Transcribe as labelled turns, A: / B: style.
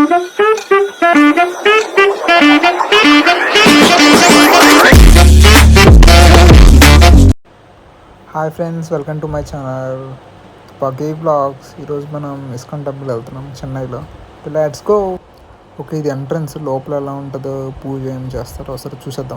A: Hi friends, welcome to my channel పగే vlogs. ఈరోజు మనం ఇస్కాన్ టెంపుల్ వెళ్తున్నాం చెన్నైలో. Let's go. ఓకే, ఇది ఎంట్రన్స్. లోపల ఎలా ఉంటుందో, పూజ ఏం చేస్తారో ఒకసారి చూసేద్దాం.